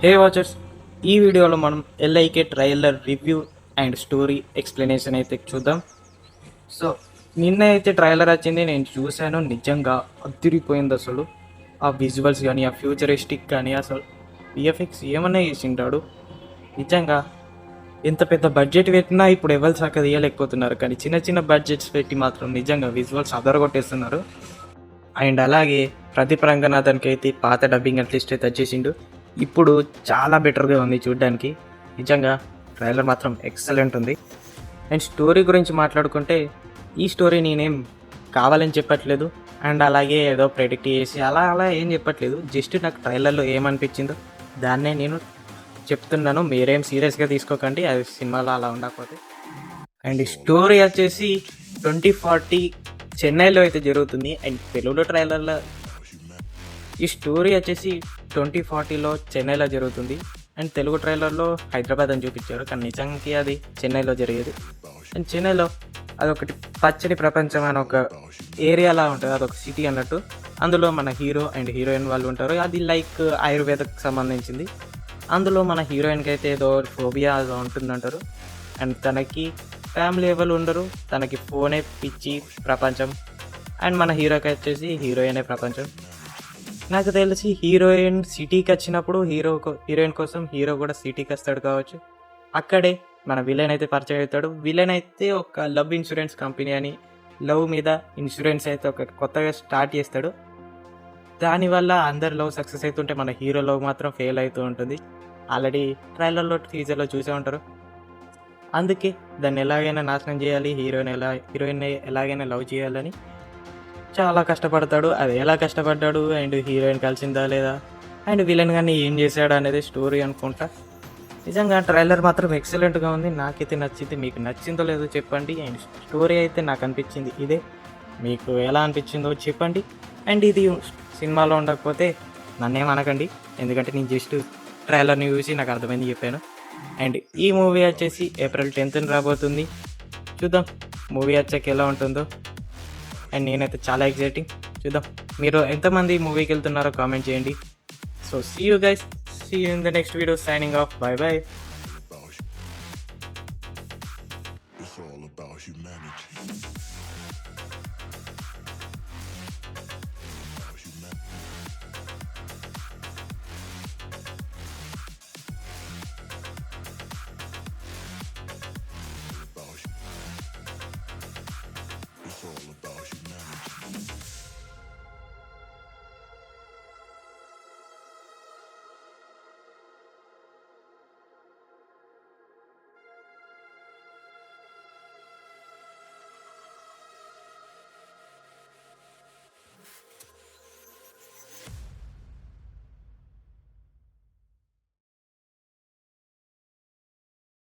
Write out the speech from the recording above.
హే watchers, ఈ వీడియోలో మనం LIK trailer review and story explanation అయితే చూద్దాం. సో నిన్న అయితే ట్రైలర్ వచ్చింది, నేను చూశాను. నిజంగా అదిరిపోయింది అసలు. ఆ విజువల్స్ కానీ, ఆ ఫ్యూచరిస్టిక్ కానీ, అసలు విఎఫ్ఎక్స్ ఏమన్నా చేసింటాడు. నిజంగా ఎంత పెద్ద బడ్జెట్ పెట్టినా ఇప్పుడు ఎవరు సక్క తీయలేకపోతున్నారు, కానీ చిన్న చిన్న బడ్జెట్స్ పెట్టి మాత్రం నిజంగా విజువల్స్ అదరగొట్టేస్తున్నారు. అండ్ అలాగే ప్రదీప్ రంగనాథన్కి అయితే పాత డబ్బింగ్ అట్లీస్ట్ అయితే వచ్చేసిండు. ఇప్పుడు చాలా బెటర్గా ఉంది చూడడానికి. నిజంగా ట్రైలర్ మాత్రం ఎక్సలెంట్ ఉంది. అండ్ స్టోరీ గురించి మాట్లాడుకుంటే, ఈ స్టోరీ నేనేం కావాలని చెప్పట్లేదు, అండ్ అలాగే ఏదో ప్రెడిక్ట్ చేసి అలా ఏం చెప్పట్లేదు. జస్ట్ నాకు ట్రైలర్లో ఏమనిపించిందో దాన్నే నేను చెప్తున్నాను. మీరేం సీరియస్గా తీసుకోకండి, అది సినిమాలో అలా ఉండకపోతే. అండ్ స్టోరీ వచ్చేసి 2040 చెన్నైలో అయితే జరుగుతుంది. అండ్ తెలుగులో ట్రైలర్లో ఈ స్టోరీ వచ్చేసి 2040లో చెన్నైలో జరుగుతుంది. అండ్ తెలుగు ట్రైలర్లో హైదరాబాద్ అని చూపించారు, కానీ నిజానికి అది చెన్నైలో జరిగేది. అండ్ చెన్నైలో అదొకటి పచ్చని ప్రపంచం అని ఒక ఏరియాలా ఉంటుంది, అదొక సిటీ అన్నట్టు. అందులో మన హీరో అండ్ హీరోయిన్ వాళ్ళు ఉంటారు. అది లైక్ ఆయుర్వేదకు సంబంధించింది. అందులో మన హీరోయిన్కి అయితే ఏదో ఫోబియా అలా ఉంటుందంటారు. అండ్ తనకి ఫ్యామిలీ ఎవరు ఉండరు, తనకి ఫోనే పిచ్చి ప్రపంచం. అండ్ మన హీరోకి వచ్చేసి హీరోయినే ప్రపంచం. నాకు తెలిసి హీరోయిన్ సిటీకి వచ్చినప్పుడు హీరోయిన్ కోసం హీరో కూడా సిటీకి వస్తాడు కావచ్చు. అక్కడే మన విలన్ అయితే పరిచయం అవుతాడు. విలన్ అయితే ఒక లవ్ ఇన్సూరెన్స్ కంపెనీ అని, లవ్ మీద ఇన్సూరెన్స్ అయితే ఒక కొత్తగా స్టార్ట్ చేస్తాడు. దానివల్ల అందరు లవ్ సక్సెస్ అవుతుంటే మన హీరో లవ్ మాత్రం ఫెయిల్ అవుతూ ఉంటుంది. ఆల్రెడీ ట్రైలర్లో టీజర్లో చూసే ఉంటారు. అందుకే దాన్ని ఎలాగైనా నాశనం చేయాలి, హీరోయిన్ ఎలాగైనా లవ్ చేయాలని చాలా కష్టపడతాడు. అది ఎలా కష్టపడ్డాడు, అండ్ హీరోయిన్ కలిసిందా లేదా, అండ్ విలన్ కానీ ఏం చేశాడు అనేది స్టోరీ అనుకుంటా. నిజంగా ట్రైలర్ మాత్రం ఎక్సలెంట్గా ఉంది, నాకైతే నచ్చింది. మీకు నచ్చిందో లేదో చెప్పండి. అండ్ స్టోరీ అయితే నాకు అనిపించింది ఇదే, మీకు ఎలా అనిపించిందో చెప్పండి. అండ్ ఇది సినిమాలో ఉండకపోతే నన్నేమనకండి, ఎందుకంటే నేను జస్ట్ ట్రైలర్ని చూసి నాకు అర్థమైంది చెప్పాను. అండ్ ఈ మూవీ వచ్చేసి April 10th రాబోతుంది. చూద్దాం మూవీ వచ్చాక ఎలా ఉంటుందో. అండ్ నేనైతే చాలా ఎక్సైటింగ్, చూద్దాం. మీరు ఎంతమంది మూవీకి వెళ్తున్నారో కామెంట్ చేయండి. So see you guys, see you in the next video. Signing off, bye by.